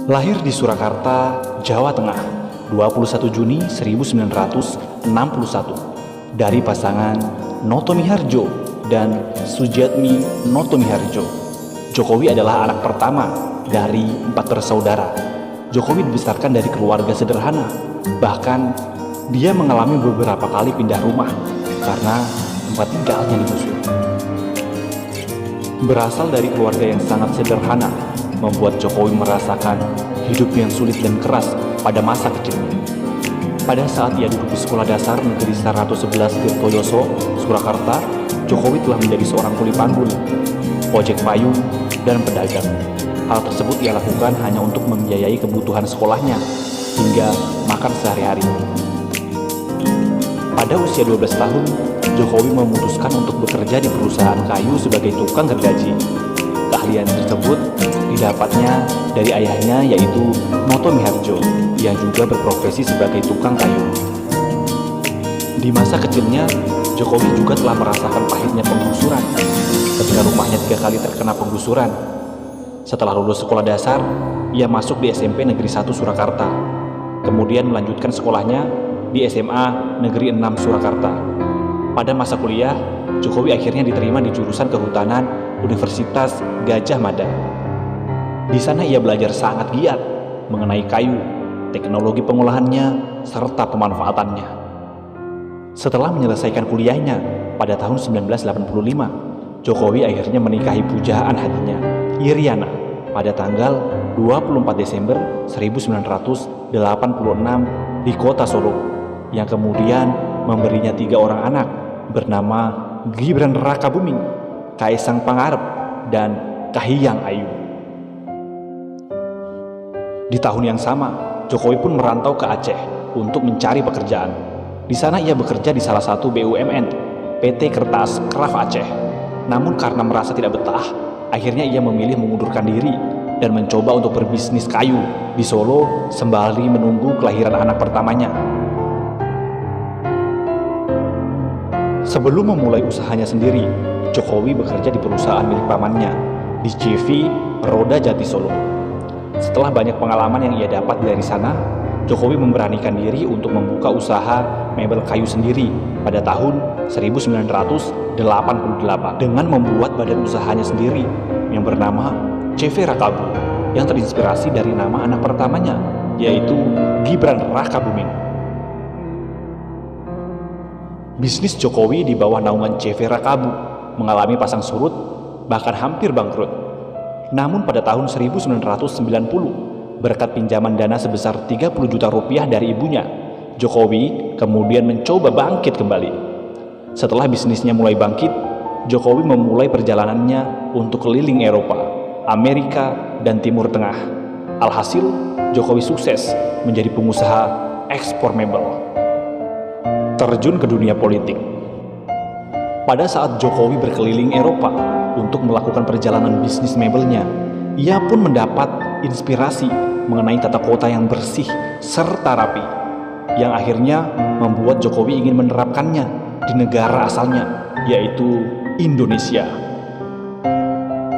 Lahir di Surakarta, Jawa Tengah, 21 Juni 1961 dari pasangan Noto Miharjo dan Sujatmi Noto Miharjo. Jokowi adalah anak pertama dari 4 bersaudara. Jokowi dibesarkan dari keluarga sederhana, bahkan dia mengalami beberapa kali pindah rumah karena tempat tinggalnya digusur. Berasal dari keluarga yang sangat sederhana, membuat Jokowi merasakan hidup yang sulit dan keras pada masa kecilnya. Pada saat ia duduk di Sekolah Dasar Negeri 111 Tirtoyoso, Surakarta, Jokowi telah menjadi seorang kuli panggul, ojek payung, dan pedagang. Hal tersebut ia lakukan hanya untuk membiayai kebutuhan sekolahnya hingga makan sehari-hari. Pada usia 12 tahun, Jokowi memutuskan untuk bekerja di perusahaan kayu sebagai tukang gergaji. Keahlian tersebut didapatnya dari ayahnya, yaitu Noto Miharjo, yang juga berprofesi sebagai tukang kayu. Di masa kecilnya, Jokowi juga telah merasakan pahitnya penggusuran ketika rumahnya 3 kali terkena penggusuran. Setelah lulus sekolah dasar, ia masuk di SMP Negeri 1 Surakarta, kemudian melanjutkan sekolahnya di SMA Negeri 6 Surakarta. Pada masa kuliah, Jokowi akhirnya diterima di jurusan Kehutanan Universitas Gadjah Mada. Di sana ia belajar sangat giat mengenai kayu, teknologi pengolahannya, serta pemanfaatannya. Setelah menyelesaikan kuliahnya pada tahun 1985, Jokowi akhirnya menikahi pujaan hatinya, Iriana, pada tanggal 24 Desember 1986 di kota Solo, yang kemudian memberinya 3 orang anak bernama Gibran Rakabuming, Kaisang Pangarep, dan Kahiyang Ayu. Di tahun yang sama, Jokowi pun merantau ke Aceh untuk mencari pekerjaan. Di sana ia bekerja di salah satu BUMN, PT Kertas Kraf Aceh. Namun karena merasa tidak betah, akhirnya ia memilih mengundurkan diri dan mencoba untuk berbisnis kayu di Solo sembari menunggu kelahiran anak pertamanya. Sebelum memulai usahanya sendiri, Jokowi bekerja di perusahaan milik pamannya di CV Roda Jati Solo. Setelah banyak pengalaman yang ia dapat dari sana, Jokowi memberanikan diri untuk membuka usaha mebel kayu sendiri pada tahun 1988 dengan membuat badan usahanya sendiri yang bernama CV Rakabu, yang terinspirasi dari nama anak pertamanya, yaitu Gibran Rakabuming. Bisnis Jokowi di bawah naungan CV Rakabu mengalami pasang surut, bahkan hampir bangkrut. Namun pada tahun 1990, berkat pinjaman dana sebesar 30 juta rupiah dari ibunya, Jokowi kemudian mencoba bangkit kembali. Setelah bisnisnya mulai bangkit, Jokowi memulai perjalanannya untuk keliling Eropa, Amerika, dan Timur Tengah. Alhasil, Jokowi sukses menjadi pengusaha ekspor mebel. Terjun ke dunia politik. Pada saat Jokowi berkeliling Eropa untuk melakukan perjalanan bisnis mebelnya, ia pun mendapat inspirasi mengenai tata kota yang bersih serta rapi, yang akhirnya membuat Jokowi ingin menerapkannya di negara asalnya, yaitu Indonesia.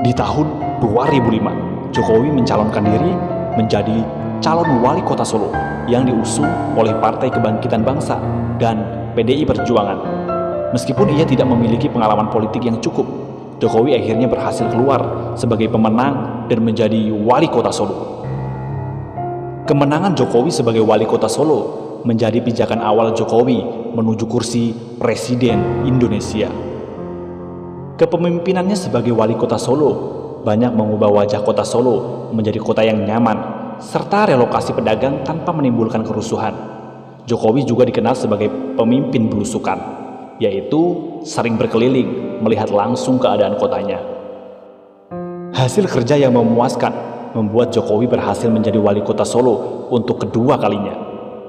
Di tahun 2005, Jokowi mencalonkan diri menjadi calon wali kota Solo yang diusung oleh Partai Kebangkitan Bangsa dan PDI Perjuangan. Meskipun ia tidak memiliki pengalaman politik yang cukup, Jokowi akhirnya berhasil keluar sebagai pemenang dan menjadi wali kota Solo. Kemenangan Jokowi sebagai wali kota Solo menjadi pijakan awal Jokowi menuju kursi Presiden Indonesia. Kepemimpinannya sebagai wali kota Solo banyak mengubah wajah kota Solo menjadi kota yang nyaman, serta relokasi pedagang tanpa menimbulkan kerusuhan. Jokowi juga dikenal sebagai pemimpin belusukan, yaitu sering berkeliling melihat langsung keadaan kotanya. Hasil kerja yang memuaskan membuat Jokowi berhasil menjadi wali kota Solo untuk kedua kalinya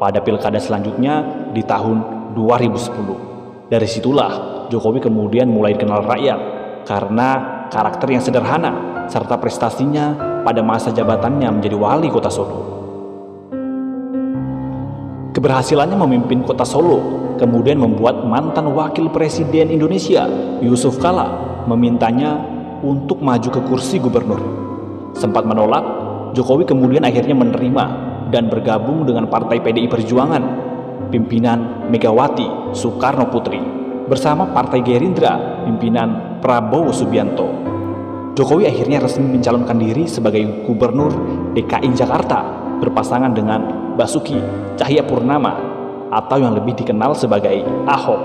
pada pilkada selanjutnya di tahun 2010. Dari situlah Jokowi kemudian mulai dikenal rakyat karena karakter yang sederhana serta prestasinya pada masa jabatannya menjadi wali kota Solo. Keberhasilannya memimpin kota Solo kemudian membuat mantan wakil presiden Indonesia Yusuf Kala memintanya untuk maju ke kursi gubernur. Sempat menolak, Jokowi kemudian akhirnya menerima dan bergabung dengan Partai PDI Perjuangan, pimpinan Megawati Soekarno Putri, bersama Partai Gerindra, pimpinan Prabowo Subianto. Jokowi akhirnya resmi mencalonkan diri sebagai Gubernur DKI Jakarta berpasangan dengan Basuki Cahayapurnama atau yang lebih dikenal sebagai Ahok.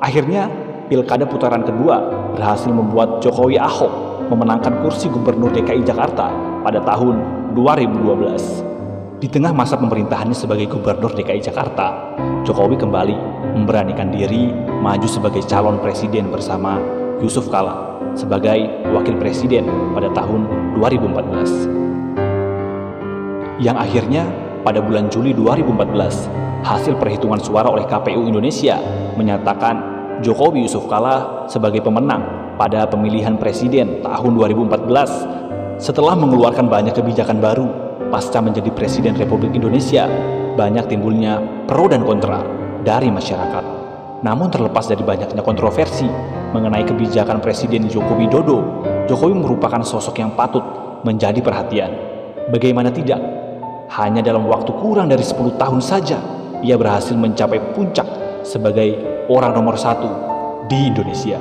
Akhirnya, Pilkada putaran kedua berhasil membuat Jokowi Ahok memenangkan kursi Gubernur DKI Jakarta pada tahun 2012. Di tengah masa pemerintahannya sebagai Gubernur DKI Jakarta, Jokowi kembali memberanikan diri maju sebagai calon presiden bersama Yusuf Kala sebagai wakil presiden pada tahun 2014. Yang akhirnya pada bulan Juli 2014, hasil perhitungan suara oleh KPU Indonesia menyatakan Jokowi Yusuf Kala sebagai pemenang pada pemilihan presiden tahun 2014 setelah mengeluarkan banyak kebijakan baru pasca menjadi Presiden Republik Indonesia. Banyak timbulnya pro dan kontra dari masyarakat. Namun terlepas dari banyaknya kontroversi mengenai kebijakan Presiden Joko Widodo, Jokowi merupakan sosok yang patut menjadi perhatian. Bagaimana tidak? Hanya dalam waktu kurang dari 10 tahun saja, ia berhasil mencapai puncak sebagai orang nomor 1 di Indonesia.